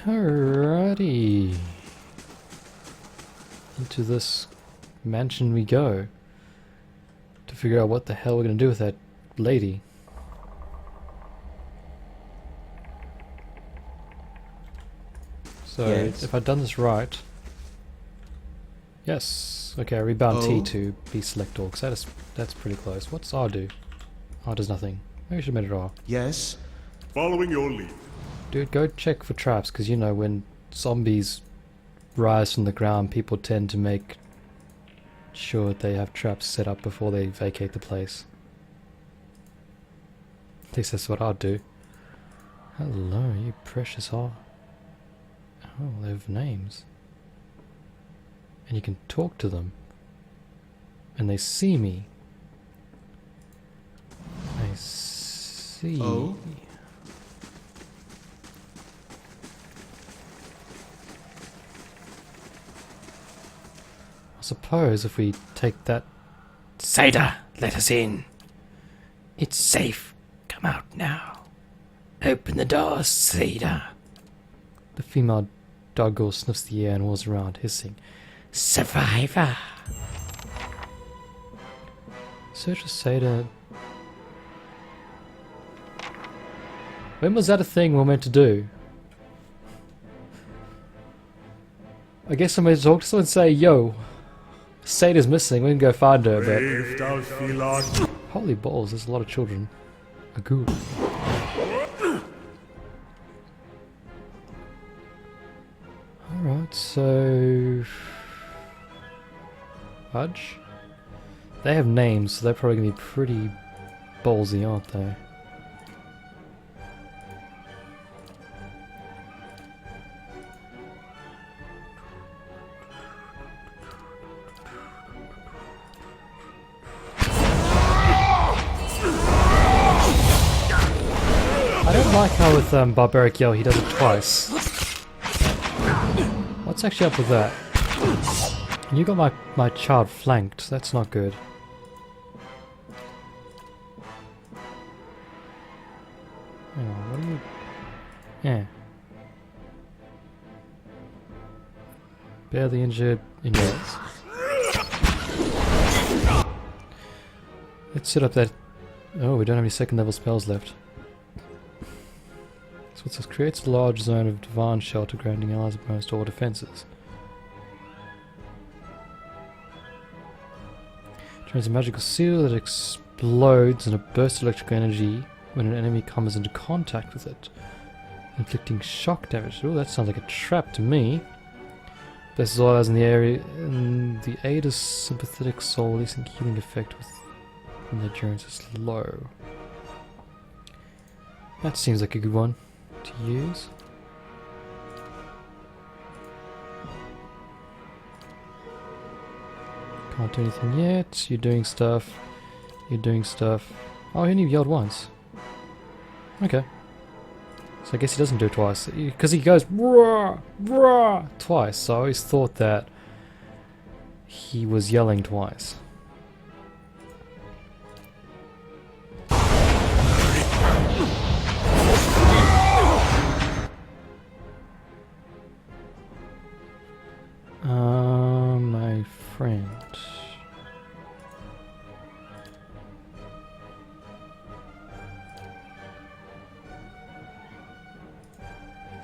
Alrighty. Into this mansion we go. To figure out what the hell we're gonna do with that lady. So, Yes. if I've done this right... Yes. Okay, I rebound T to be select all, because that's pretty close. What's R do? R does nothing. Maybe I should have made it R. Yes. Following your lead. Dude, go check for traps, because you know, when zombies rise from the ground, people tend to make sure they have traps set up before they vacate the place. At least that's what I'd do. Hello, you precious heart. Oh, they have names. And you can talk to them. And they see me. I see. Oh? I suppose if we take that... Seda, let us in. It's safe. Come out now. Open the door, Seda. The female doggo sniffs the air and whirls around, hissing. Survivor! Search for Seda. When was that a thing we were meant to do? I guess I'm meant to talk to someone and say, yo, Seda's missing, we can go find her, but... Holy balls, there's a lot of children. A ghoul. Alright, so... Fudge? They have names, so they're probably going to be pretty ballsy, aren't they? I don't like how with Barbaric Yell he does it twice. What's actually up with that? You got my child flanked, that's not good. Hang on, what are you... Yeah. Barely injured, engage. Let's set up that... Oh, we don't have any second level spells left. So it says creates a large zone of divine shelter granting allies opposed to all defenses. Turns a magical seal that explodes in a burst of electrical energy when an enemy comes into contact with it, inflicting shock damage. Oh, that sounds like a trap to me. Blesses all allies in the area, and the aid is sympathetic soul, releasing healing effect when the endurance is low. That seems like a good one to use. Can't do anything yet. You're doing stuff. You're doing stuff. Oh, he only yelled once. Okay. So I guess he doesn't do it twice. Because he goes "Rah! Rah!" twice. So I always thought that he was yelling twice. My friend.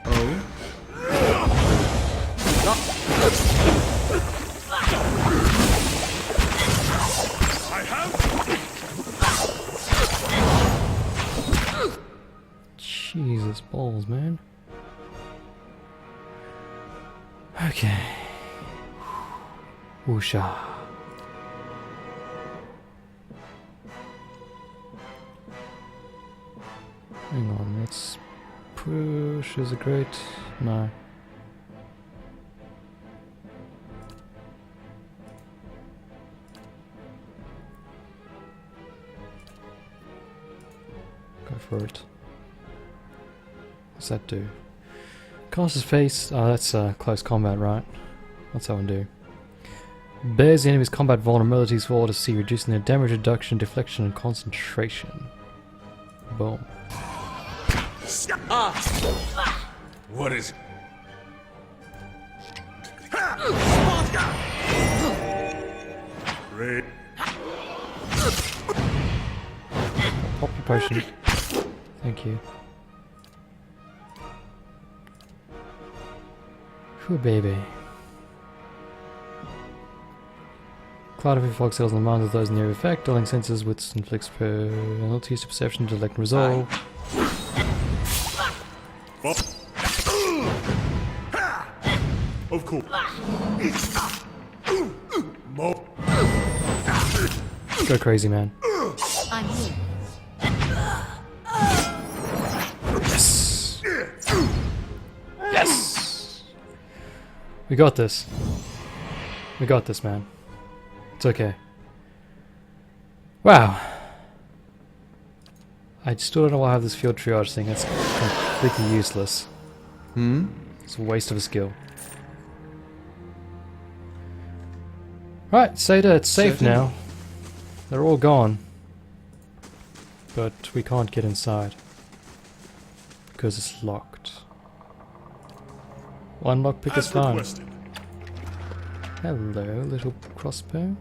Oh? I have. Jesus balls, man. Okay. Woosha. Hang on, let's push. Is it great? No. Go for it. What's that do? Cast his face. Oh, that's close combat, right? What's that one do? Bears the enemy's combat vulnerabilities for all to see, reducing their damage reduction, deflection, and concentration. Boom. What is it? Ray. Pop your potion. Thank you. Whew, baby. Cloud of fog settles on the minds of those in their effect, dulling senses which inflicts penalties to perception, intellect, and resolve. Of course. Mo. Go crazy, man. I'm here. Yes! Yes! We got this. We got this, man. It's okay. Wow. I still don't know why I have this field triage thing. It's completely useless. It's a waste of a skill. Right, Seda, it's safe now. They're all gone. But we can't get inside. Because it's locked. One lockpick is As fine. requested. Hello, little crossbow.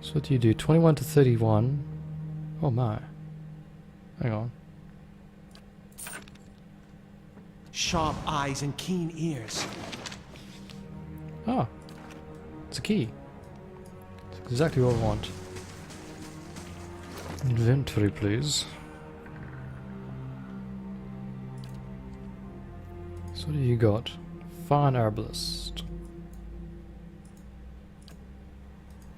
So what do you do? 21 to 31. Oh my. Hang on. Sharp eyes and keen ears. Ah. It's a key. It's exactly what I want. Inventory, please. So what do you got? Fine Herbalist.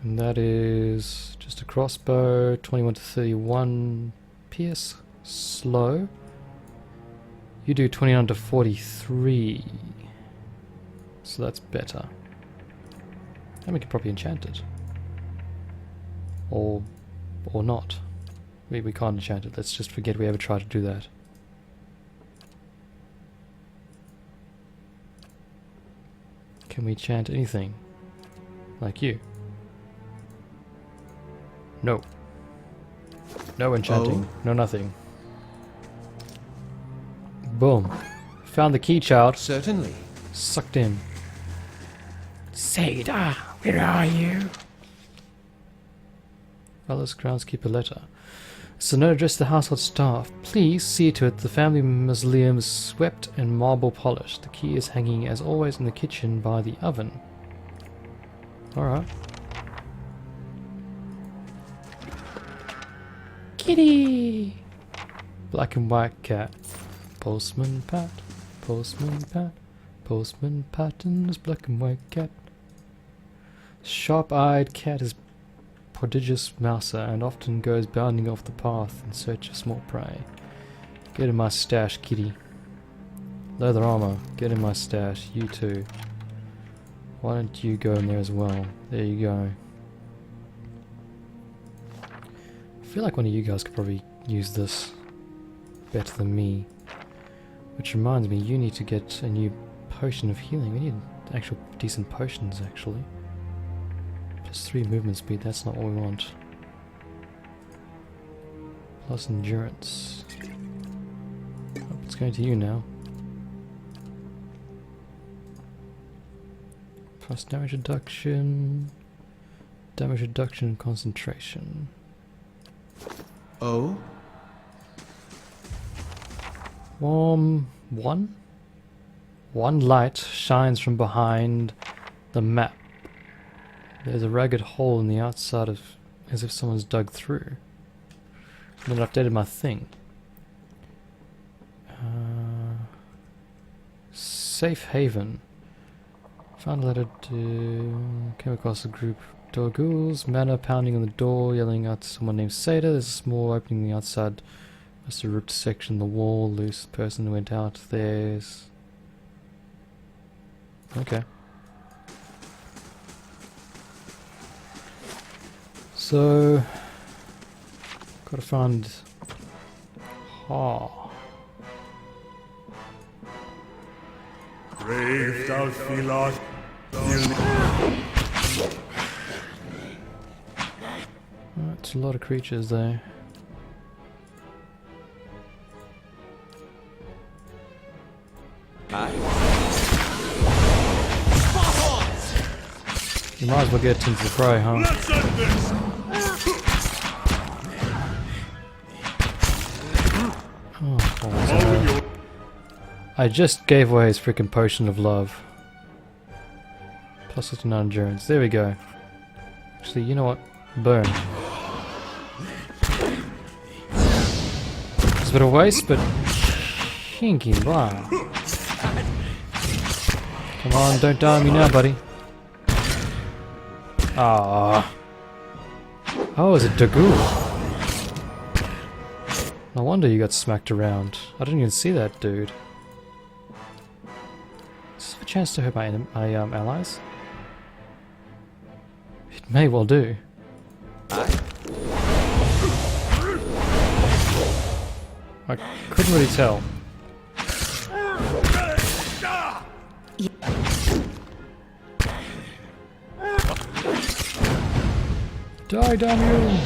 And that is just a crossbow, 21 to 31 pierce, slow. You do 29 to 43. So that's better. And we could probably enchant it. Or not. We can't enchant it. Let's just forget we ever tried to do that. Can we enchant anything? Like you? No. No enchanting. No nothing. Boom. Found the key, child. Certainly. Sucked in. Seda, where are you? Fellows groundskeeper letter. So note addressed to the household staff. Please see to it the family mausoleum is swept and marble polished. The key is hanging as always in the kitchen by the oven. Alright. Kitty! Black and white cat. Postman Pat. Postman Pat. Postman Patton's black and white cat. Sharp-eyed cat is prodigious mouser and often goes bounding off the path in search of small prey. Get in my stash, kitty. Leather armor, get in my stash. You too. Why don't you go in there as well? There you go. I feel like one of you guys could probably use this better than me. Which reminds me, you need to get a new potion of healing. We need actual decent potions, actually. Plus 3 movement speed, that's not what we want. Plus endurance. Oh, it's going to you now. Plus damage reduction. Damage reduction and concentration. Oh? One light shines from behind the map. There's a ragged hole in the outside of, as if someone's dug through. And then I updated my thing. Safe haven. Found a letter to... Came across a group of Dorghouls. Manor pounding on the door, yelling out to someone named Seda. There's a small opening on the outside. Must have ripped a section of the wall loose. The person went out. There's... Okay. So... Gotta find... Brave thou Philos. That's a lot of creatures there. You might as well get into the fray, huh? Let's end this! Oh, what was All in that? your... I just gave away his freaking potion of love. Plus 59 endurance. There we go. Actually, you know what? Burn. It's a bit of waste, but shinky blah. Come on, don't die on me now, buddy. Ah. Oh, is it Dagu? No wonder you got smacked around. I didn't even see that dude. Is this a chance to hurt my allies? It may well do. I couldn't really tell. Die, damn you!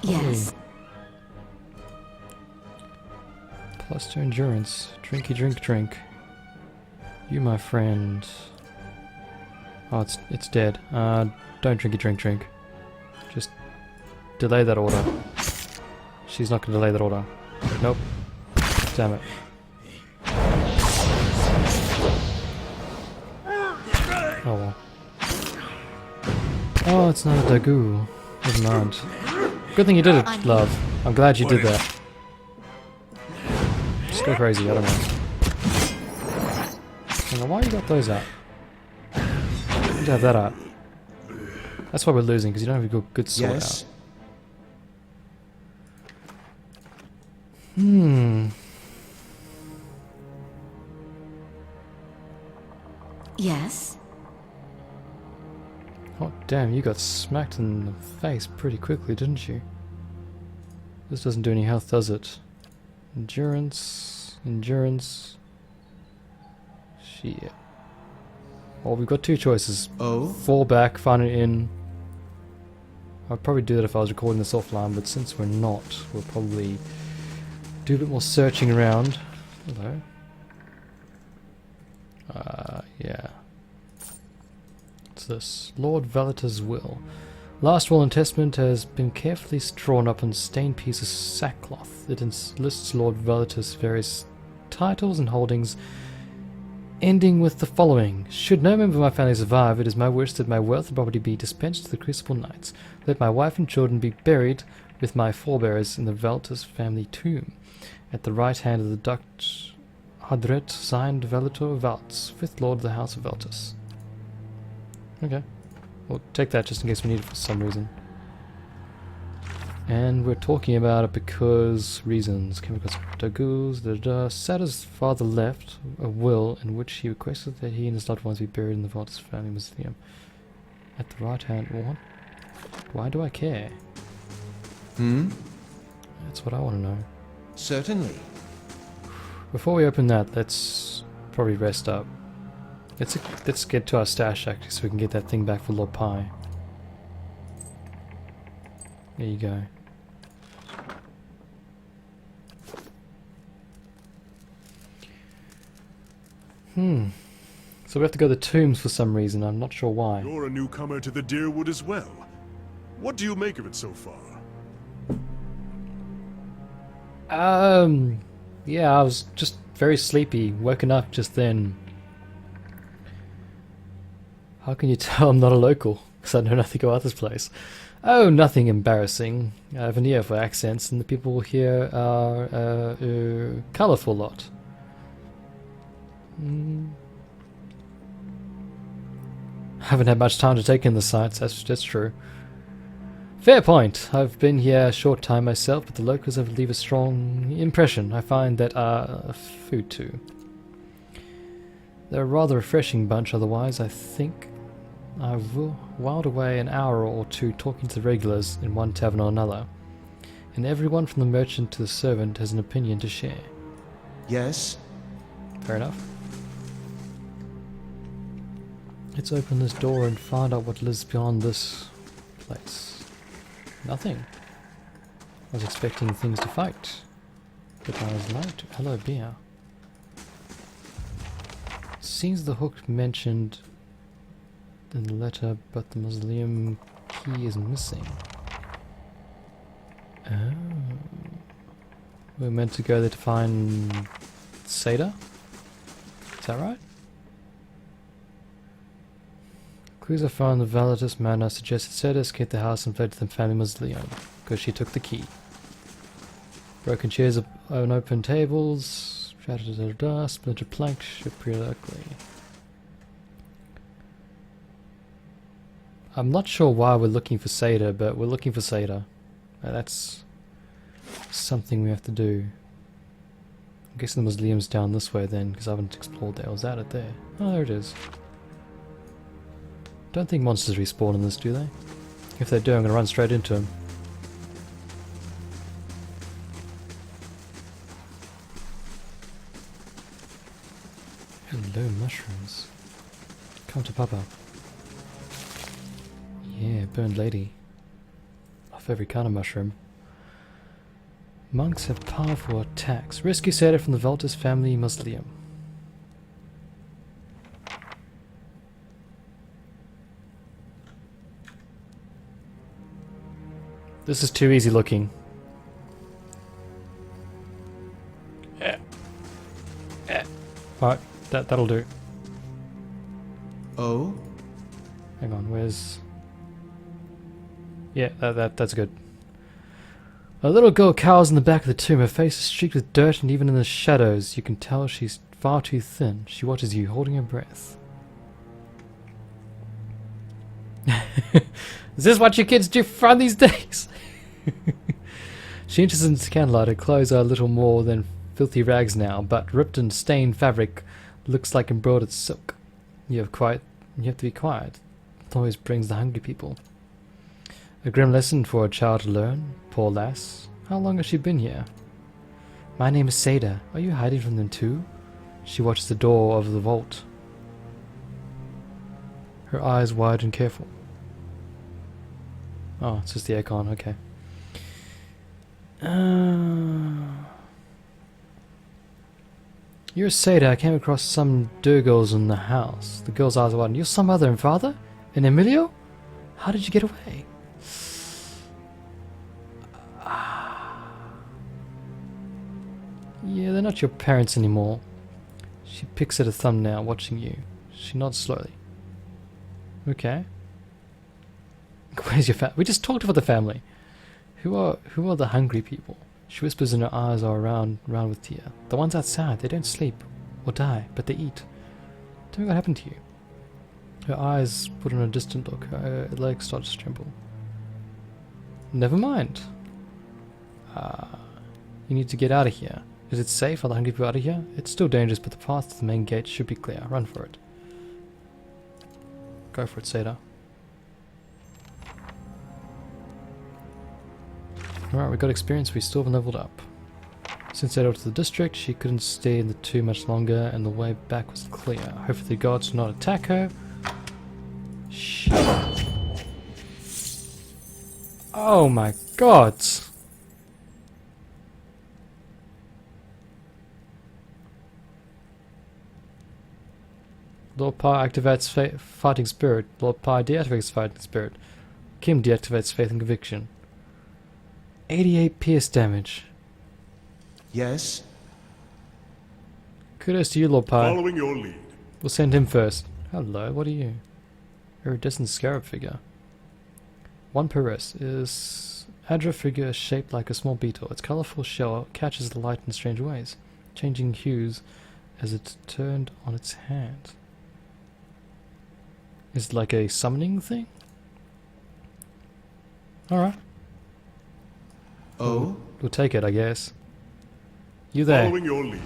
Yes. Plus 2 endurance. Drinky drink drink. You, my friend. Oh, it's dead. Don't drinky drink drink. Just delay that order. She's not gonna delay that order. Nope. Damn it. Oh well. Oh, it's not a Dagu. Never mind. Good thing you did it, love. I'm glad you did that. Just go crazy, I don't know. Hang on, why you got those out? You have that out. That's why we're losing, because you don't have a good sword Yes. out. Hmm. Yes. Oh damn, you got smacked in the face pretty quickly, didn't you? This doesn't do any health, does it? Endurance, endurance. Shit. Well, we've got two choices. Oh? Fall back, find it in. I'd probably do that if I was recording this offline, but since we're not, we'll probably do a bit more searching around. Hello. Yeah. What's this? Lord Velator's will. Last will and testament has been carefully drawn up on stained piece of sackcloth. It lists Lord Velator's various titles and holdings, ending with the following. Should no member of my family survive, it is my wish that my wealth and property be dispensed to the Crucible Knights. Let my wife and children be buried with my forebears in the Velator's family tomb. At the right hand of the Duct Hadret, signed Velator Valts, 5th Lord of the House of Veltus. Okay. We'll take that just in case we need it for some reason. And we're talking about it because reasons. Chemicals, Dagus, Satyr's father left a will in which he requested that he and his loved ones be buried in the Veltus family mausoleum. At the right hand, what? Why do I care? That's what I want to know. Certainly. Before we open that, let's probably rest up. Let's get to our stash actually, so we can get that thing back for Lord Pi. There you go. So we have to go to the tombs for some reason. I'm not sure why. You're a newcomer to the Deerwood as well. What do you make of it so far? Yeah, I was just very sleepy, woken up just then. How can you tell I'm not a local? Because I know nothing about this place. Oh, nothing embarrassing. I have an ear for accents, and the people here are a colourful lot. Haven't had much time to take in the sights, that's true. Fair point. I've been here a short time myself, but the locals have leave a strong impression. I find that food too. They're a rather refreshing bunch otherwise, I think. I've whiled away an hour or two talking to the regulars in one tavern or another, and everyone from the merchant to the servant has an opinion to share. Yes? Fair enough. Let's open this door and find out what lives beyond this place. Nothing. I was expecting things to fight, but I was lied to. Hello, beer. seems the hook mentioned in the letter, but the mausoleum key is missing. Oh. We're meant to go there to find Seda? Is that right? Clues I found in the Valatus Manor suggested Seda escaped the house and fled to the family mausoleum, because she took the key. Broken chairs on open tables, shattered splintered planks shook periodically. I'm not sure why we're looking for Seda, but we're looking for Seda. That's something we have to do. I'm guessing the mausoleum's down this way then, because I haven't explored there. Was that it there? Oh, there it is. Don't think monsters respawn in this, do they? If they do, I'm going to run straight into them. Hello, mushrooms. Come to Papa. Yeah, burned lady. Off every kind of mushroom. Monks have powerful attacks. Rescue Seda from the Valtus family mausoleum. This is too easy looking. Alright, that'll do. Oh? Hang on, where's... Yeah, that's good. A little girl cowers in the back of the tomb. Her face is streaked with dirt, and even in the shadows you can tell she's far too thin. She watches you, holding her breath. Is this what you kids do for fun these days? She enters into the candlelight. Her clothes are a little more than filthy rags now, but ripped and stained fabric looks like embroidered silk. You have to be quiet. It always brings the hungry people. A grim lesson for a child to learn. Poor lass. How long has she been here? My name is Seda. Are you hiding from them too? She watches the door of the vault. Her eyes wide and careful. Oh, it's just the icon, okay. You're Seda. I came across some Durgals in the house. The girl's eyes are wide. You're some mother and father? And Emilio? How did you get away? Yeah, they're not your parents anymore. She picks at a thumbnail, watching you. She nods slowly. Okay. Where's your family? We just talked about the family. Who are the hungry people? She whispers and her eyes are round with tear. The ones outside, they don't sleep or die, but they eat. Tell me what happened to you. Her eyes put on a distant look. Her legs start to tremble. Never mind. You need to get out of here. Is it safe? Are the hungry people out of here? It's still dangerous, but the path to the main gate should be clear. Run for it. Go for it, Seda. Alright, we got experience, we still haven't leveled up. Since Seda went to the district, she couldn't stay in the tomb much longer, and the way back was clear. Hopefully the gods do not attack her. Shit. Oh my god! Lord Pi activates Fighting Spirit. Lord Pi deactivates Fighting Spirit. Kim deactivates Faith and Conviction. 88 pierce damage. Yes? Kudos to you, Lord Pi. Following your lead. We'll send him first. Hello, what are you? Iridescent scarab figure. One per wrist. Is Adra figure shaped like a small beetle. Its colorful shell catches the light in strange ways, changing hues as it's turned on its hand. Is it like a summoning thing? Alright. Oh? We'll take it, I guess. You there. Following your lead.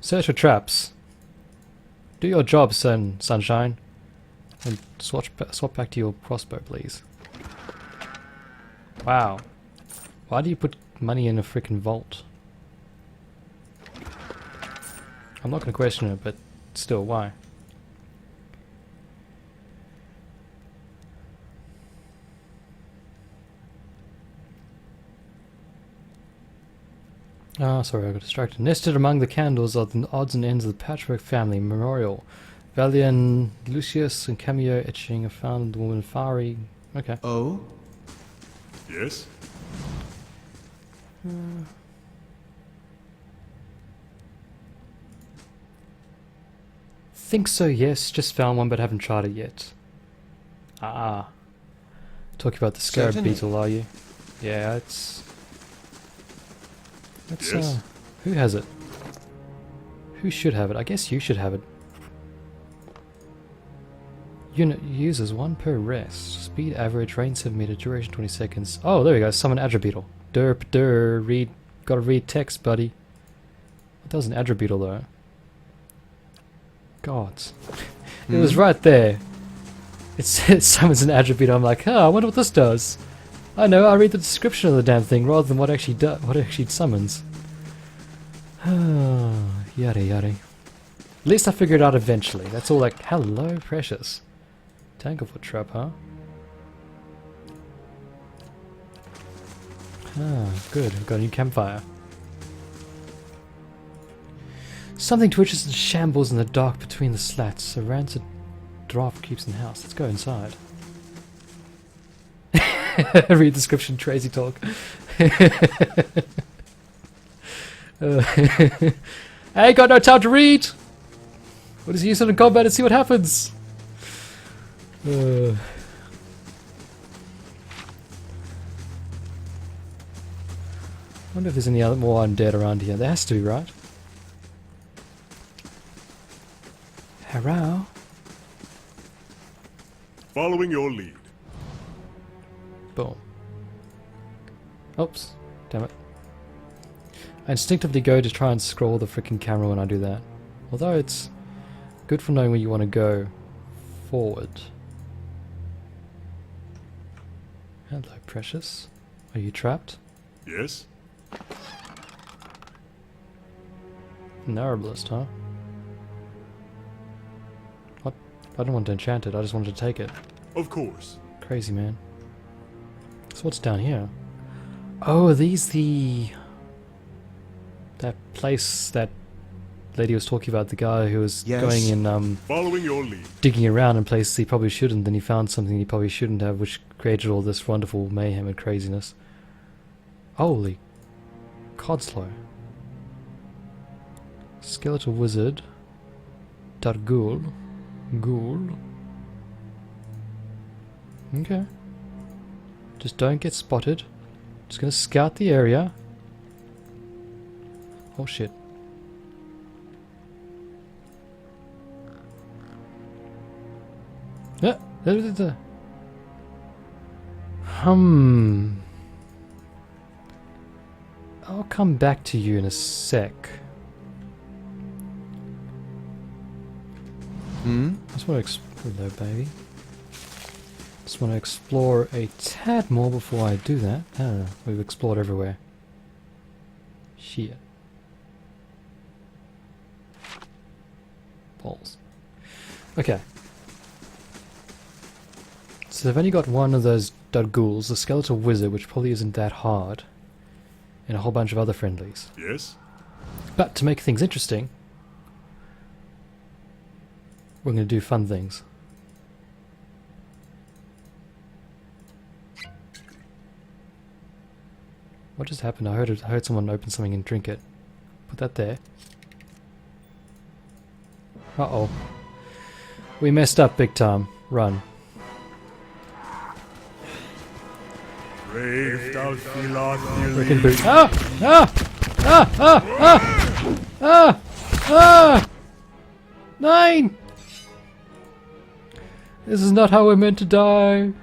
Search for traps. Do your job, Sunshine. And swap back to your crossbow, please. Wow. Why do you put money in a freaking vault? I'm not going to question it, but still, why? Ah, sorry, I got distracted. Nested among the candles are the odds and ends of the Patchwork family memorial. Valian, Lucius, and Cameo etching. I found the woman Fari. Okay. Oh? Yes? Think so, yes. Just found one but haven't tried it yet. Ah. Talking about the scarab Certainly. beetle, are you? Yeah, it's... Yes? Who has it? Who should have it? I guess you should have it. Unit uses 1 per rest. Speed average, range 7 meter, duration 20 seconds. Oh, there we go. Summon Adra Beetle. Derp, read. Gotta read text, buddy. That was an Adra Beetle, though. Gods. It was right there. It summons an Adra Beetle. I'm like, I wonder what this does. I know, I read the description of the damn thing rather than what it actually summons. Yada yada. At least I figured it out eventually. That's all like, hello, precious. Tanglefoot trap, huh? Good. We've got a new campfire. Something twitches and shambles in the dark between the slats. A rancid draft keeps in the house. Let's go inside. Read description, crazy talk. Hey, got no time to read! What is use it in combat and see what happens? Wonder if there's any other more undead around here. There has to be, right? Hello? Following your lead. Boom. Oops. Damn it. I instinctively go to try and scroll the freaking camera when I do that. Although it's good for knowing where you want to go forward. Hello, precious. Are you trapped? Yes? An Arablist, huh? What? I don't want to enchant it, I just wanted to take it. Of course. Crazy, man. So what's down here? Oh, are these that place that lady was talking about, the guy who was Yes. going in, Following your lead. digging around in places he probably shouldn't, then he found something he probably shouldn't have, which created all this wonderful mayhem and craziness. Holy codslow. Skeletal wizard. Dargul. Ghoul. Okay. Just don't get spotted. Just gonna scout the area. Oh shit. Yeah. I'll come back to you in a sec. Just want to explore though, baby. Just want to explore a tad more before I do that. We've explored everywhere. Shit. Balls. Okay. So they've only got one of those Darguls, the skeletal wizard, which probably isn't that hard, and a whole bunch of other friendlies. Yes? But to make things interesting, we're going to do fun things. What just happened? I heard someone open something and drink it. Put that there. Uh-oh. We messed up big time. Run. Frickin' boot. Ah! Ah! Ah! Ah! Ah! Ah! Ah! 9! This is not how we're meant to die.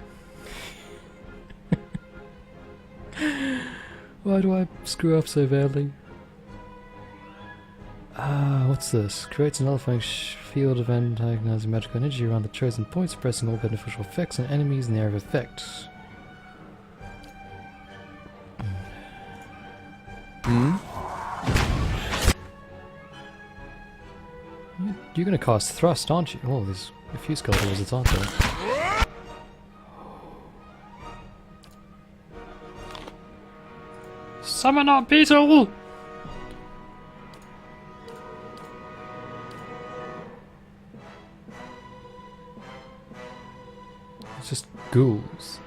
Why do I screw up so badly? What's this? Creates an nullifying field of antagonizing magical energy around the chosen point, suppressing all beneficial effects on enemies in the area of effect. You're gonna cast Thrust, aren't you? Oh, there's a few skeletal wizards, aren't there? Summon our beetle! It's just ghouls.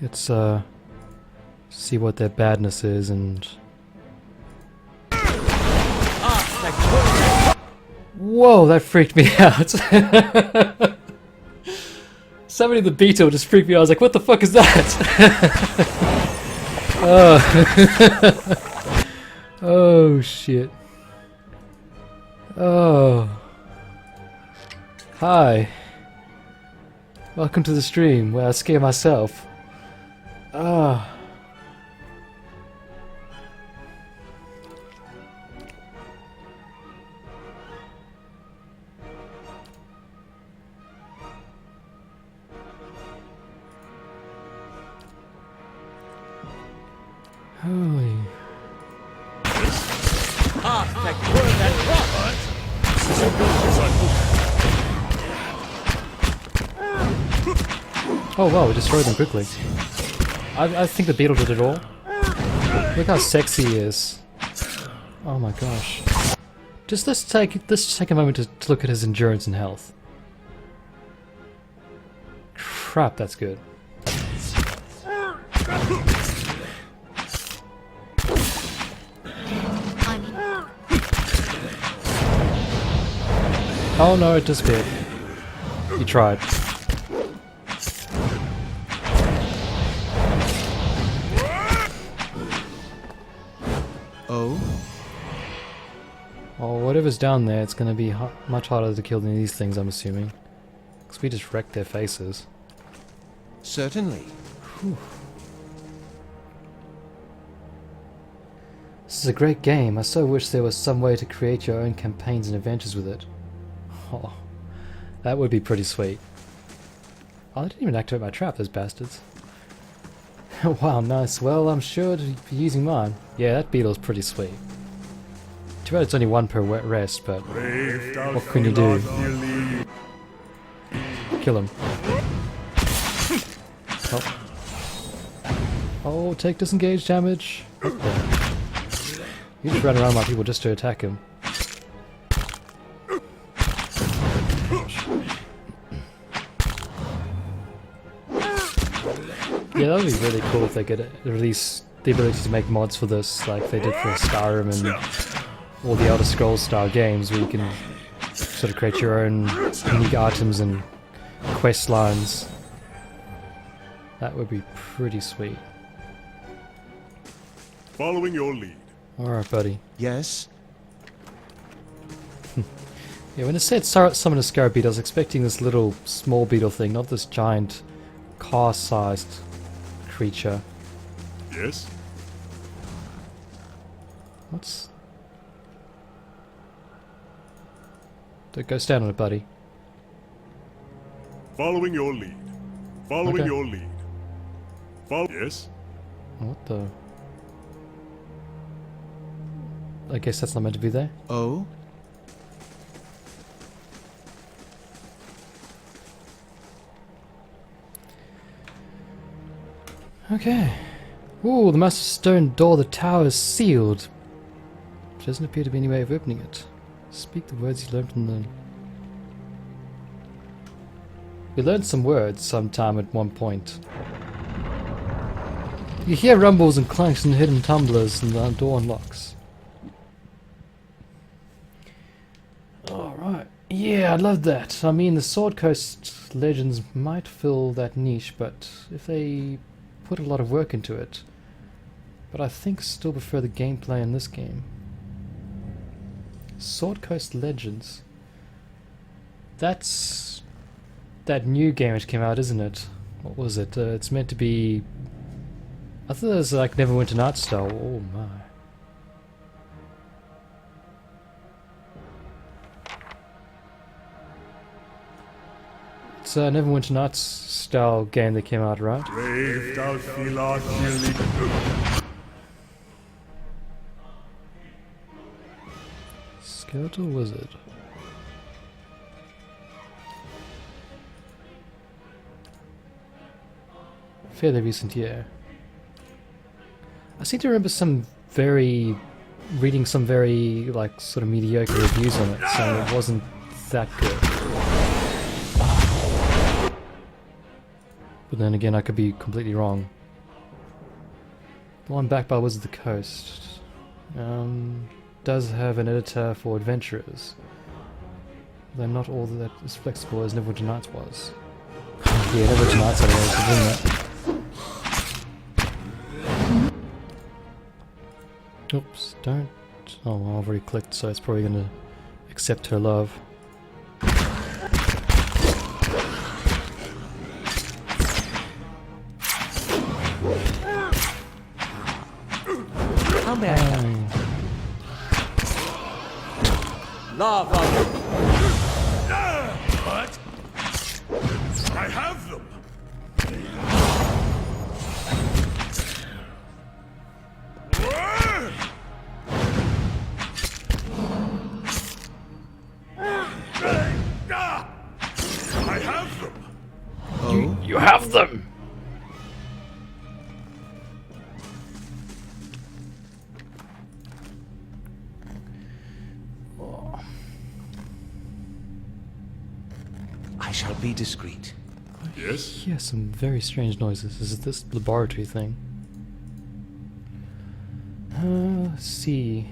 Let's see what their badness is and... Whoa, that freaked me out. Somebody in the beetle just freaked me out. I was like, what the fuck is that? Oh. Oh shit. Oh. Hi. Welcome to the stream where I scare myself. Ah. Holy. Oh wow, we destroyed them quickly. I think the beetle did it all. Look how sexy he is. Oh my gosh. Just let's take a moment to look at his endurance and health. Crap, that's good. Oh no, it disappeared. You tried. Oh? Well, whatever's down there, it's gonna be much harder to kill than these things, I'm assuming. Because we just wrecked their faces. Certainly. Whew. This is a great game. I so wish there was some way to create your own campaigns and adventures with it. Oh, that would be pretty sweet. Oh, I didn't even activate my trap, those bastards. Wow, nice. Well, I'm sure to be using mine. Yeah, that beetle's pretty sweet. Too bad it's only one per rest, but what can you do? Kill him. Oh, oh, take disengage damage. What the? You just ran around my people just to attack him. Yeah, that would be really cool if they could release the ability to make mods for this, like they did for Skyrim and all the Elder Scrolls style games, where you can sort of create your own unique items and quest lines. That would be pretty sweet. Following your lead. Alright, buddy. Yes? Yeah, when it said summon a scarab beetle, I was expecting this little small beetle thing, not this giant car-sized creature. Yes? What's... Don't go stand on it, buddy. Following your lead. Following Okay. your lead. Yes? What the... I guess that's not meant to be there. Oh? Okay. Ooh, the massive stone door of the tower is sealed. There doesn't appear to be any way of opening it. Speak the words you learned from the... We learned some words sometime at one point. You hear rumbles and clanks and hidden tumblers, and the door unlocks. Alright. Yeah, I love that. I mean, the Sword Coast legends might fill that niche, but if they put a lot of work into it. But I think still prefer the gameplay in this game. Sword Coast Legends. That's that new game which came out, isn't it? What was it? It's meant to be... I thought it was like Neverwinter Nights style. Oh my. It's a Neverwinter Nights style game that came out, right? Skeletal Wizard. Fairly recent year. I seem to remember reading some very like sort of mediocre reviews on it, saying it wasn't that good. But then again, I could be completely wrong. The one backed by Wizards of the Coast does have an editor for adventurers. Though not all that is flexible as Neverwinter Nights was. Yeah, Neverwinter Nights had a way of doing that. Oops, don't. Oh, well, I've already clicked, so it's probably gonna accept her love. Come back. Love. What? I have them! I have them! Oh? You have them! I shall be discreet. Yes? Yeah, some very strange noises. Is it this laboratory thing? Let's see.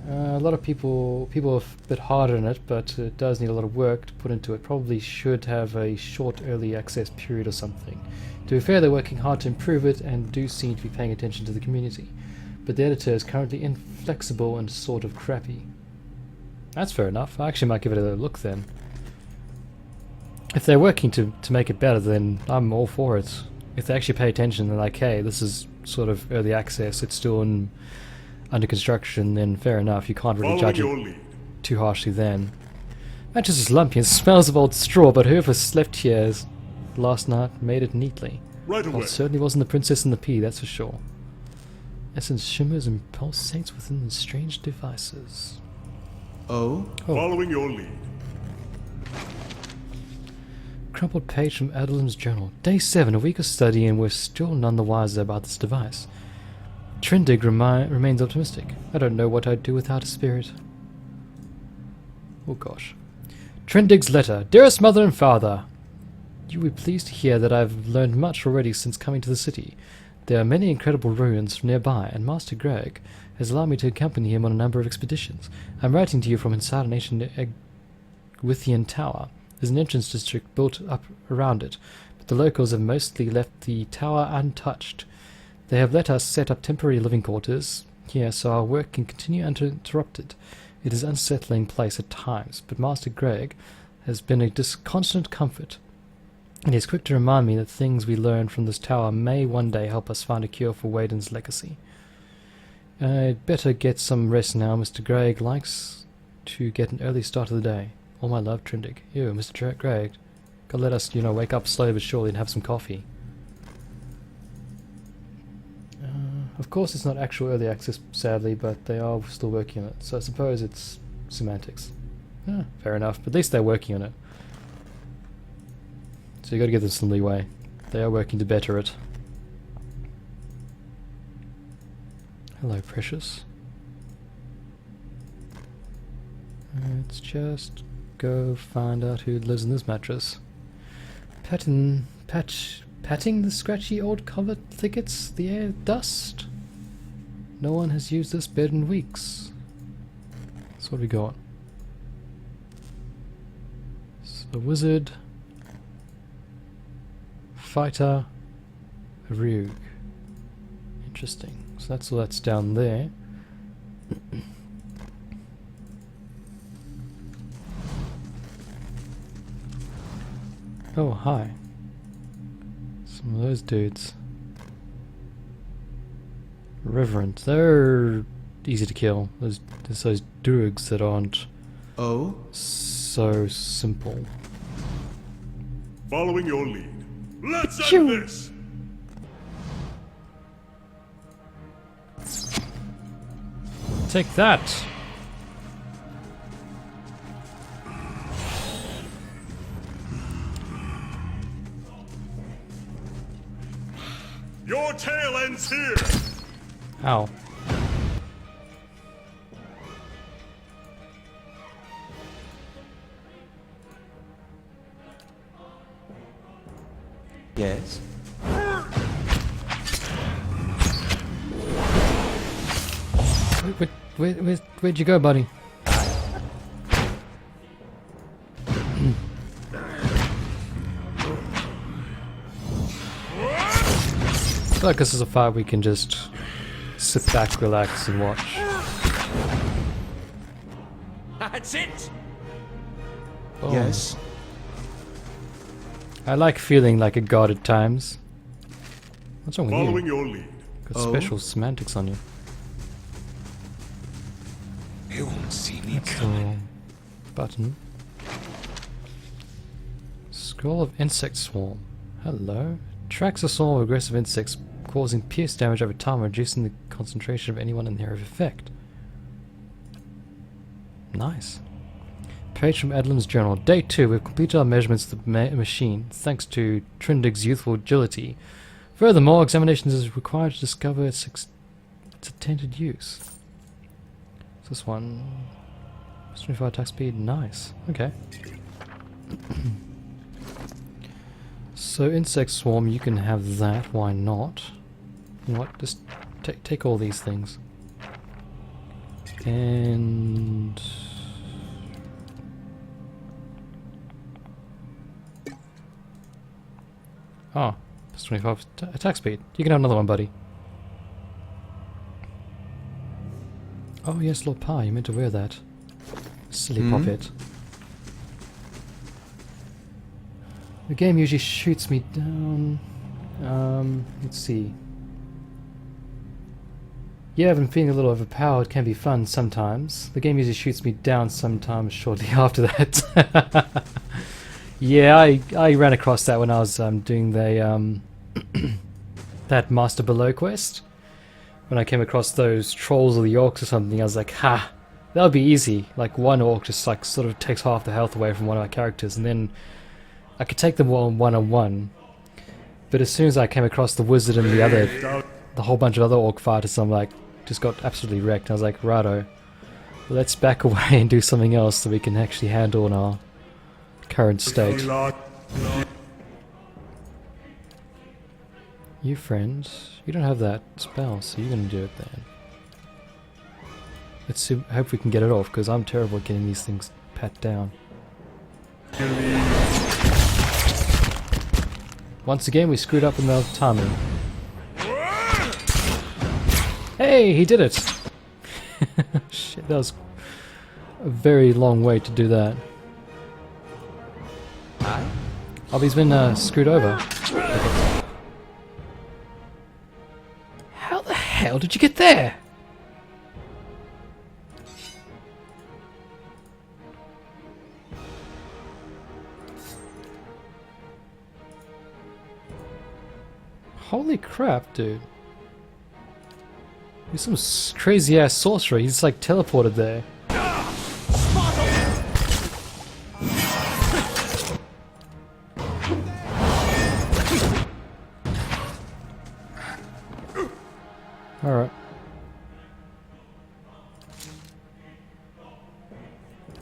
A lot of people are a bit harder on it, but it does need a lot of work to put into it. Probably should have a short early access period or something. To be fair, they're working hard to improve it and do seem to be paying attention to the community. But the editor is currently inflexible and sort of crappy. That's fair enough. I actually might give it a look then. If they're working to make it better, then I'm all for it. If they actually pay attention, they're like, hey, this is sort of early access, it's still under construction, then fair enough. You can't really judge it too harshly then. Mattress is lumpy and smells of old straw, but whoever slept here last night made it neatly. Right Well, away. it certainly wasn't the Princess and the Pea, that's for sure. Essence shimmers and pulsates within the strange devices. Oh? Following your lead. Crumpled page from Adeline's journal. Day 7, a week of study, and we're still none the wiser about this device. Trendig remains optimistic. I don't know what I'd do without a spirit. Oh gosh. Trendig's letter. Dearest Mother and Father, you will be pleased to hear that I've learned much already since coming to the city. There are many incredible ruins nearby, and Master Greg has allowed me to accompany him on a number of expeditions. I'm writing to you from inside an ancient Egwithian tower. There's an entrance district built up around it, but the locals have mostly left the tower untouched. They have let us set up temporary living quarters here, so our work can continue uninterrupted. It is an unsettling place at times, but Master Greg has been a constant comfort, and he is quick to remind me that things we learn from this tower may one day help us find a cure for Waden's legacy. I'd better get some rest now. Mr. Greg likes to get an early start of the day. All my love, Trendig. You, Mr. Greg. Gotta let us, wake up slowly but surely and have some coffee. Of course it's not actual early access, sadly, but they are still working on it, so I suppose it's semantics. Fair enough, but at least they're working on it. So you gotta give them some leeway. They are working to better it. Hello, precious. Let's just go find out who lives in this mattress. Patting the scratchy old cover thickets, the air dust. No one has used this bed in weeks. So what have we got? So wizard, fighter, rogue. Interesting. So that's all that's down there. Oh, hi. Some of those dudes. Reverent. They're easy to kill. There's those druids that aren't Oh? so simple. Following your lead. Let's Phew. end this! Take that! Your tale ends here! Ow. Where'd you go, buddy? I feel like this is a fight we can just sit back, relax, and watch. That's it! Oh. Yes. I like feeling like a god at times. What's wrong with Following you? your lead. Got Oh. special semantics on you. They won't see me So, button. Scroll of Insect Swarm. Hello. Tracks a swarm of aggressive insects, causing pierce damage over time, reducing the concentration of anyone in the area of effect. Nice. Page from Edlin's journal. Day 2. We've completed our measurements of the machine, thanks to Trindig's youthful agility. Furthermore, examinations is required to discover its intended use. This one. 25 attack speed. Nice. Okay. So insect swarm, you can have that. Why not? You know what? Just take all these things. And oh, plus 25 attack speed. You can have another one, buddy. Oh yes, Lord Pa, you meant to wear that. Silly poppet. The game usually shoots me down. Let's see. Yeah, I've been feeling a little overpowered. Can be fun sometimes. The game usually shoots me down sometimes shortly after that. Yeah, I ran across that when I was doing the that Master Below quest. When I came across those trolls or the orcs or something, I was like, ha, that would be easy. Like one orc just like sort of takes half the health away from one of our characters, and then I could take them all one-on-one. But as soon as I came across the wizard and the whole bunch of other orc fighters, I'm like, just got absolutely wrecked. I was like, righto, let's back away and do something else that we can actually handle in our current state. You friends, you don't have that spell, so you're gonna do it then. Let's see, hope we can get it off, because I'm terrible at getting these things pat down. Once again, we screwed up in the timing. Hey, he did it! Shit, that was a very long way to do that. Oh, he's been screwed over. How the hell did you get there? Holy crap, dude. He's some crazy ass sorcerer. He's like teleported there. Alright.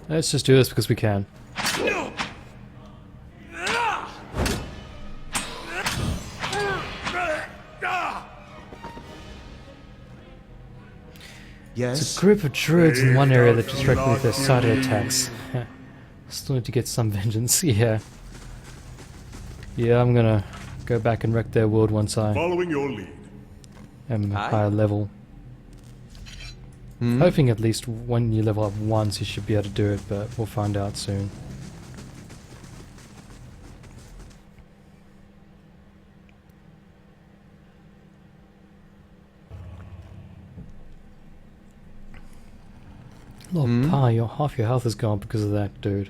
Let's just do this because we can. Yes. It's a group of druids in one area that just directly with their cider attacks. Still need to get some vengeance, yeah. Yeah, I'm gonna go back and wreck their world once I Following your lead. am a higher level. Hoping at least when you level up once you should be able to do it, but we'll find out soon. Lord Pa, half your health is gone because of that, dude.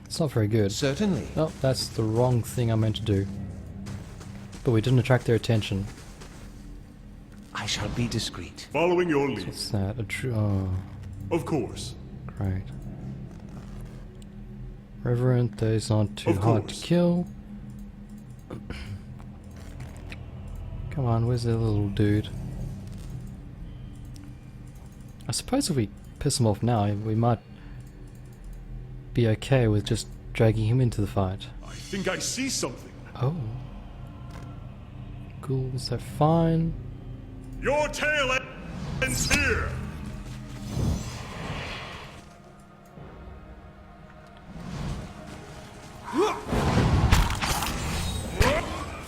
It's not very good. Certainly. Oh, that's the wrong thing I meant to do. But we didn't attract their attention. I shall be discreet. Following your lead. What's that? Oh, Of course. great. Reverent, those aren't too Of hard to course. kill. Come on, where's the little dude? I suppose if we piss him off now, we might be okay with just dragging him into the fight. I think I see something. Oh. Ghouls are fine. Your tail ends here.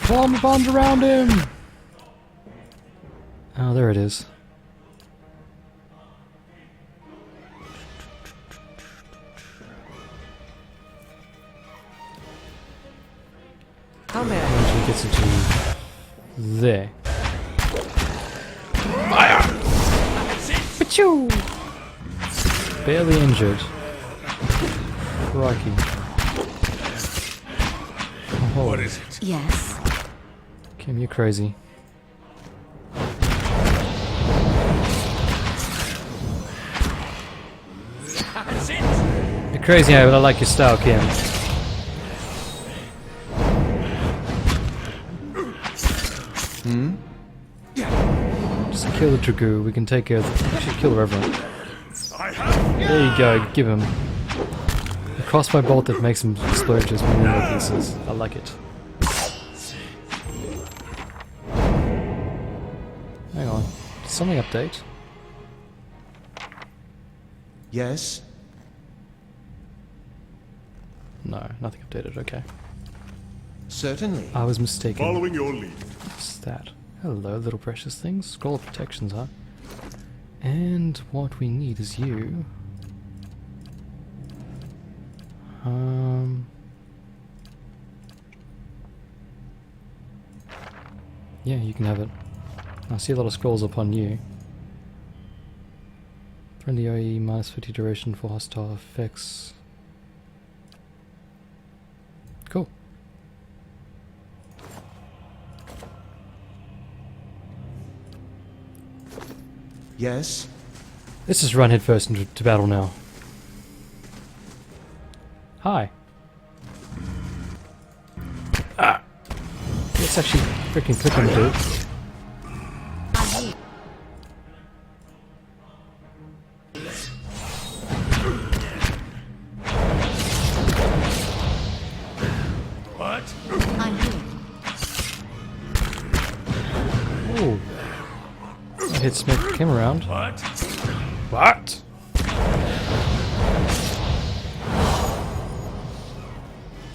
Bomb bombs around him! Oh, there it is. How may I? Once he gets into there. Fire! Achoo! Barely injured. Crikey. Oh, What is it? Yes. Kim, you're crazy. That's it. You're crazy, but I like your style, Kim. Just kill the Dragoo, we can take care of the... Actually, kill the Reverend. I have. There you go, give him. A crossbow bolt that makes him explode just million pieces. I like it. Hang on. Did something update? Yes. No, nothing updated, okay. Certainly. I was mistaken. Following your lead. What's that? Hello, little precious things. Scroll of protections, huh? And what we need is you. Yeah, you can have it. I see a lot of scrolls upon you. Friendly OE, minus 50 duration for hostile effects. Cool. Yes. Let's just run headfirst into battle now. Hi. Ah! Let's actually freaking click on the dude. What? I'm here. Ooh. I hit Smith, came around. What? What?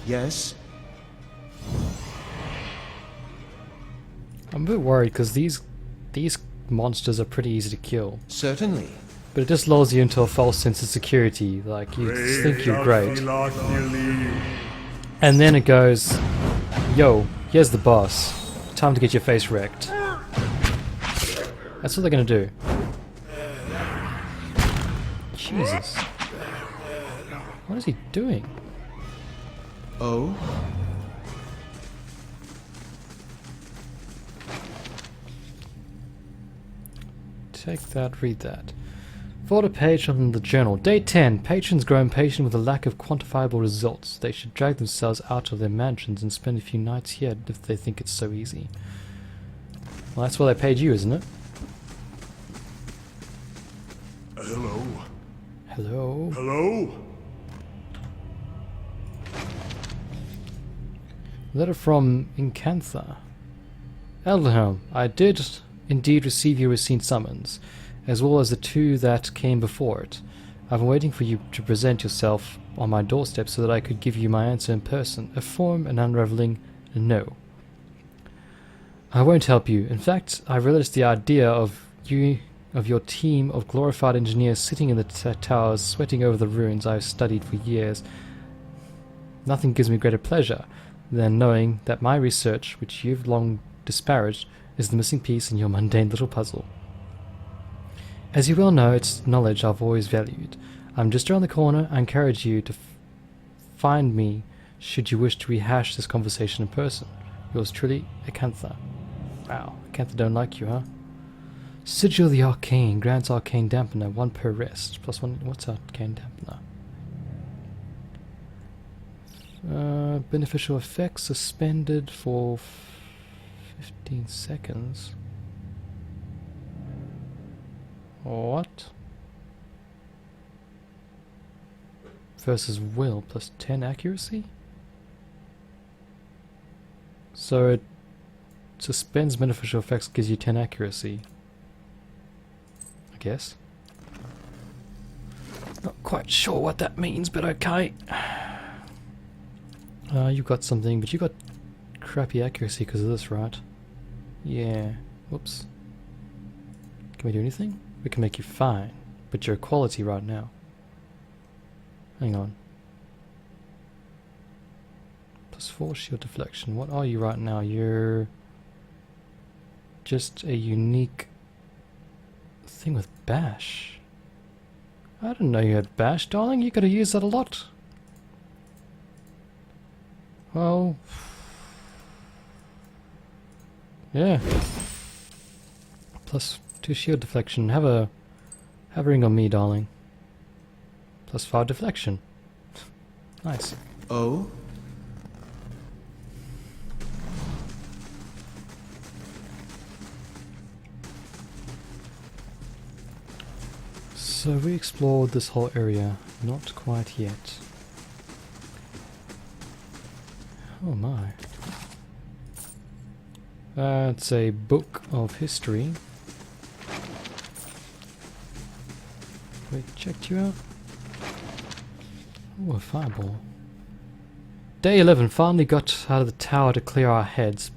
Yes. I'm a bit worried because these monsters are pretty easy to kill. Certainly. But it just lulls you into a false sense of security, like you think you're great. And then it goes, yo, here's the boss. Time to get your face wrecked. That's what they're gonna do. Jesus. What is he doing? Oh. Take that, read that. Forward a page on the journal. Day 10. Patrons grow impatient with a lack of quantifiable results. They should drag themselves out of their mansions and spend a few nights here if they think it's so easy. Well, that's why they paid you, isn't it? Hello. Hello? Hello? Letter from Incantha. Elderhelm, I did indeed receive your recent summons, as well as the two that came before it. I've been waiting for you to present yourself on my doorstep so that I could give you my answer in person, a firm and unraveling no. I won't help you. In fact, I relish the idea of your team of glorified engineers sitting in the towers, sweating over the ruins I've studied for years. Nothing gives me greater pleasure than knowing that my research, which you've long disparaged, is the missing piece in your mundane little puzzle. As you well know, it's knowledge I've always valued. I'm just around the corner. I encourage you to find me should you wish to rehash this conversation in person. Yours truly, Acantha. Wow, Acantha don't like you, huh? Sigil the Arcane grants Arcane Dampener 1 per rest. Plus 1. What's Arcane Dampener? Beneficial effects suspended for 15 seconds. What? Versus will plus 10 accuracy? So it suspends beneficial effects, gives you 10 accuracy. I guess. Not quite sure what that means, but okay. You've got something, but you got crappy accuracy because of this, right? Yeah. Whoops. Can we do anything? We can make you fine, but you're quality right now. Hang on. +4 shield deflection. What are you right now? You're just a unique thing with bash. I didn't know you had bash, darling. You could have used that a lot. Well, yeah. +2 shield deflection. Have a ring on me, darling. +5 deflection. Nice. Oh? So we explored this whole area. Not quite yet. Oh my. It's a book of history. We checked you out. Oh, a fireball. Day 11 finally got out of the tower to clear our heads.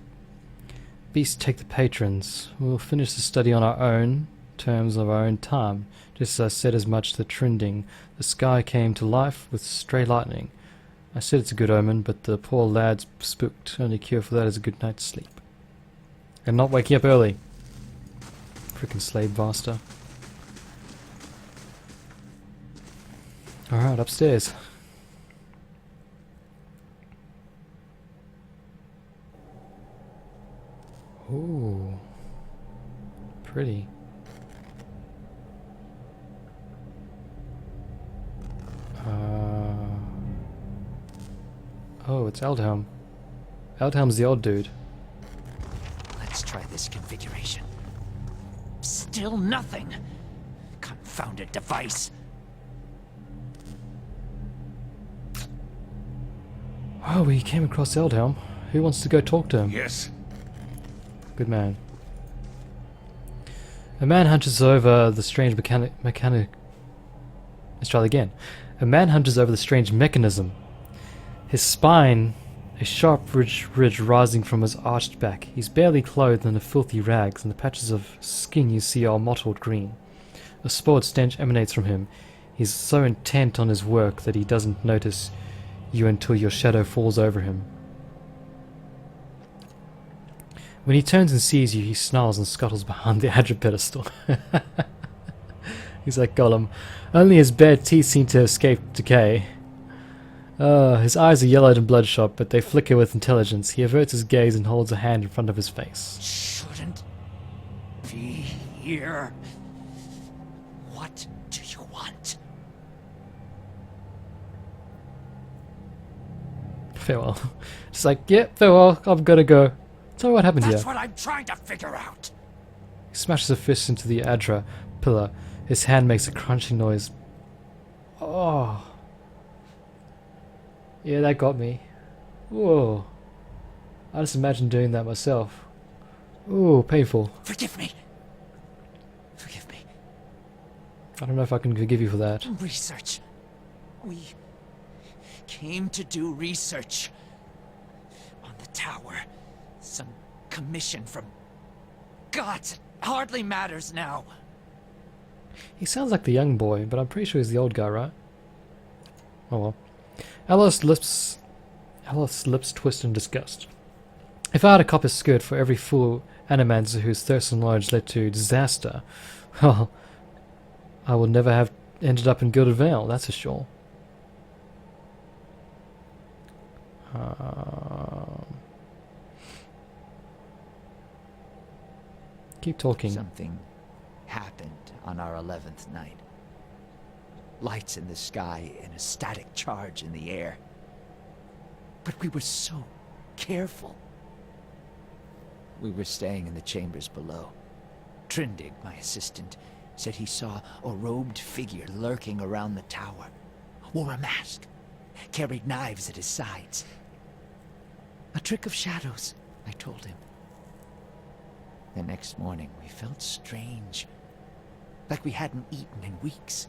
Beast take the patrons. We'll finish the study on our own terms of our own time. Just as I said as much to the trending, the sky came to life with stray lightning. I said it's a good omen, but the poor lad's spooked. Only cure for that is a good night's sleep. And not waking up early. Frickin' slave master. Alright, upstairs. Ooh. Pretty. Oh, it's Eldhelm. Eldhelm's the old dude. Let's try this configuration. Still nothing. Confounded device. Oh, we came across Eldhelm. Who wants to go talk to him? Yes. Good man. A man hunches over the strange mechanic. Let's try that again. A man hunches over the strange mechanism. His spine, a sharp ridge rising from his arched back. He's barely clothed in the filthy rags, and the patches of skin you see are mottled green. A spoiled stench emanates from him. He's so intent on his work that he doesn't notice you until your shadow falls over him. When he turns and sees you, he snarls and scuttles behind the Adra pedestal. He's like Gollum. Only his bare teeth seem to escape decay. His eyes are yellowed and bloodshot, but they flicker with intelligence. He averts his gaze and holds a hand in front of his face. Shouldn't be here. What do you want? Farewell. Just like, yeah, farewell, I'm gonna go. Tell me what happened That's here. what I'm trying to figure out. He smashes a fist into the Adra pillar. His hand makes a crunching noise. Oh. Yeah, that got me. Whoa. I just imagine doing that myself. Ooh, painful. Forgive me. Forgive me. I don't know if I can forgive you for that. Research. We came to do research on the tower. Some commission from gods. It hardly matters now. He sounds like the young boy, but I'm pretty sure he's the old guy, right? Oh well. Alice's lips twist in disgust. If I had a copper's skirt for every fool animancer whose thirst and knowledge led to disaster, well, I would never have ended up in Gilded Vale, that's for sure. Keep talking. Something happened on our 11th night. Lights in the sky and a static charge in the air. But we were so careful. We were staying in the chambers below. Trindig, my assistant, said he saw a robed figure lurking around the tower. Wore a mask. Carried knives at his sides. A trick of shadows, I told him. The next morning we felt strange. Like we hadn't eaten in weeks.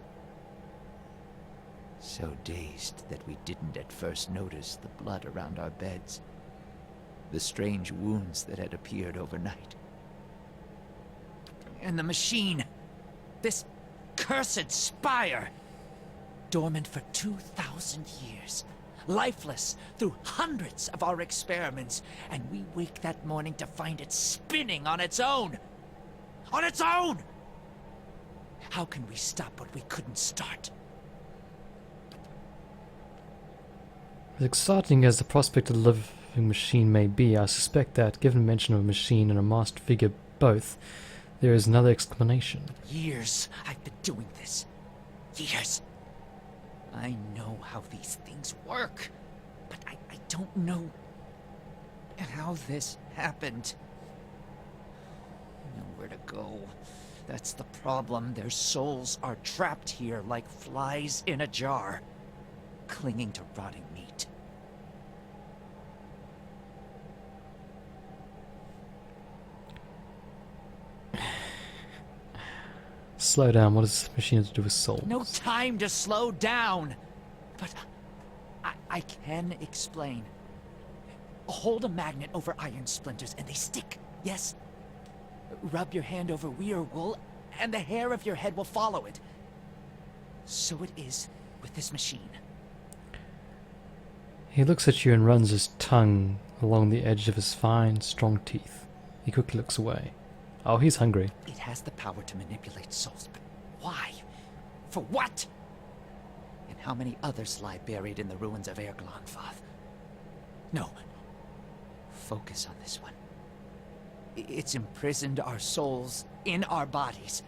So dazed that we didn't at first notice the blood around our beds. the strange wounds that had appeared overnight. And the machine, this cursed spire, dormant for 2,000 years, lifeless through hundreds of our experiments, and we wake that morning to find it spinning on its own! On its own! How can we stop what we couldn't start? As exciting as the prospect of the living machine may be, I suspect that, given mention of a machine and a masked figure both, there is another explanation. Years I've been doing this. Years. I know how these things work, but I don't know how this happened. Nowhere to go. That's the problem. Their souls are trapped here like flies in a jar, clinging to rotting meat. Slow down, what does this machine have to do with souls? No time to slow down! But I can explain. Hold a magnet over iron splinters and they stick, yes? Rub your hand over weir wool and the hair of your head will follow it. So it is with this machine. He looks at you and runs his tongue along the edge of his fine, strong teeth. He quickly looks away. Oh, he's hungry. It has the power to manipulate souls, but why? For what? And how many others lie buried in the ruins of Erglonfath? No. Focus on this one. It's imprisoned our souls in our bodies.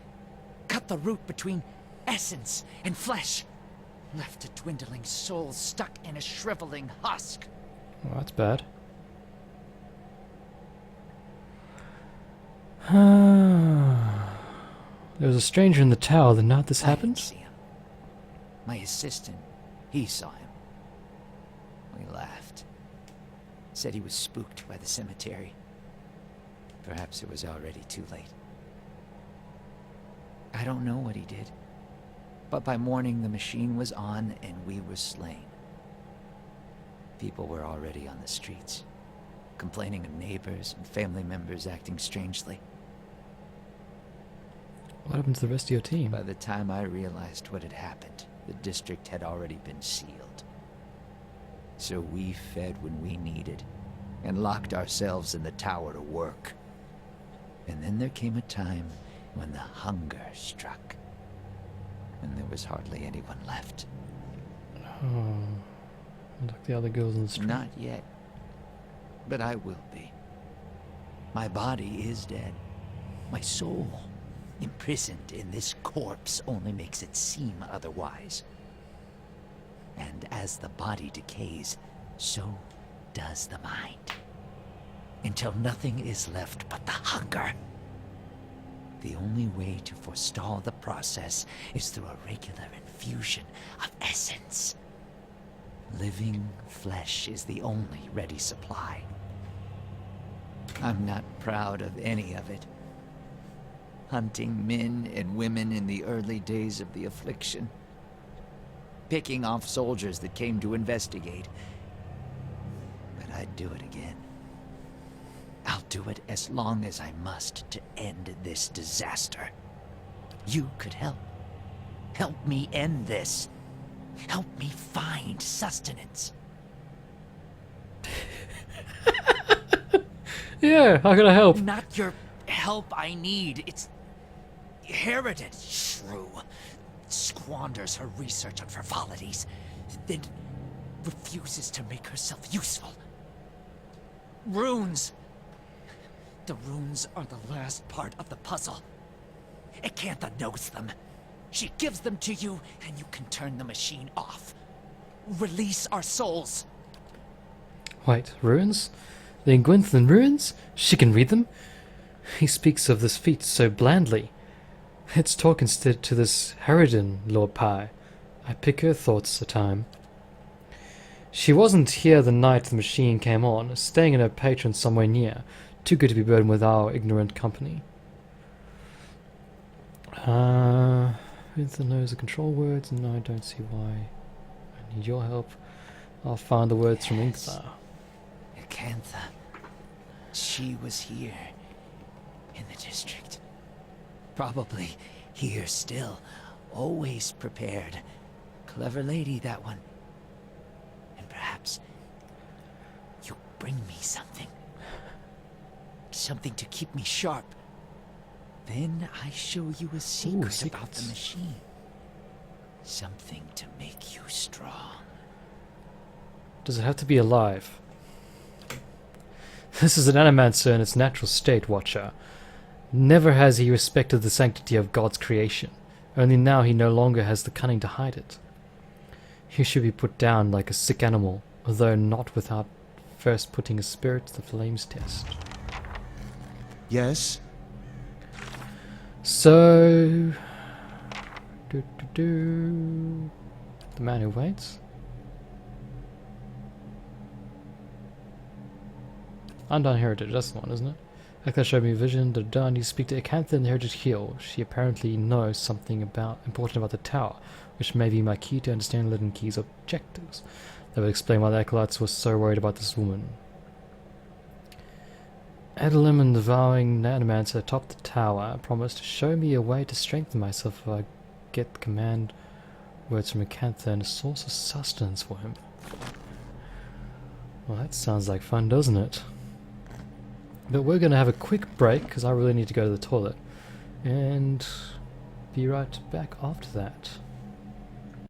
Cut the root between essence and flesh. Left a dwindling soul stuck in a shriveling husk. Oh, that's bad. There was a stranger in the tower the night this I didn't happened? see him. My assistant, he saw him. We laughed. Said he was spooked by the cemetery. Perhaps it was already too late. I don't know what he did. But by morning the machine was on and we were slain. People were already on the streets, complaining of neighbors and family members acting strangely. What happened to the rest of your team? By the time I realized what had happened, the district had already been sealed. So we fed when we needed, and locked ourselves in the tower to work. And then there came a time when the hunger struck, and there was hardly anyone left. Oh, like the other girls in the street. Not yet, but I will be. My body is dead. My soul, imprisoned in this corpse, only makes it seem otherwise. And as the body decays, so does the mind. Until nothing is left but the hunger. The only way to forestall the process is through a regular infusion of essence. Living flesh is the only ready supply. I'm not proud of any of it. Hunting men and women in the early days of the affliction. Picking off soldiers that came to investigate. But I'd do it again. I'll do it as long as I must to end this disaster. You could help. Help me end this. Help me find sustenance. Yeah, how can I help? Not your help I need. It's Heritage shrew. Squanders her research on frivolities, then refuses to make herself useful. Runes. The runes are the last part of the puzzle. Acantha knows them. She gives them to you, and you can turn the machine off. Release our souls. Wait, runes? The Icewindale runes? She can read them? He speaks of this feat so blandly. Let's talk instead to this Harridan, Lord Pye. I pick her thoughts a time. She wasn't here the night the machine came on, staying in her patron somewhere near, too good to be burdened with our ignorant company. Who knows the control words? No, I don't see why. I need your help. I'll find the words from Inkthar. Acantha. She was here, in the district. Probably here still, always prepared. Clever lady, that one. And perhaps you bring me something. Something to keep me sharp. Then I show you a secret about the secrets. machine. Something to make you strong. Does it have to be alive? This is an animancer in its natural state, Watcher. Never has he respected the sanctity of God's creation. Only now he no longer has the cunning to hide it. He should be put down like a sick animal, although not without first putting a spirit to the flames test. Yes? So... The man who waits? Undone Heritage, that's the one, isn't it? Ekla showed me a vision. I need to speak to Acantha in the Heritage Hill. She apparently knows something important about the tower, which may be my key to understand Lydan Key's objectives. That would explain why the Acolytes were so worried about this woman. Adelim and the Vowing Nanomancer atop the tower promised to show me a way to strengthen myself if I get the command words from Acantha and a source of sustenance for him. Well, that sounds like fun, doesn't it? But we're going to have a quick break because I really need to go to the toilet. And be right back after that.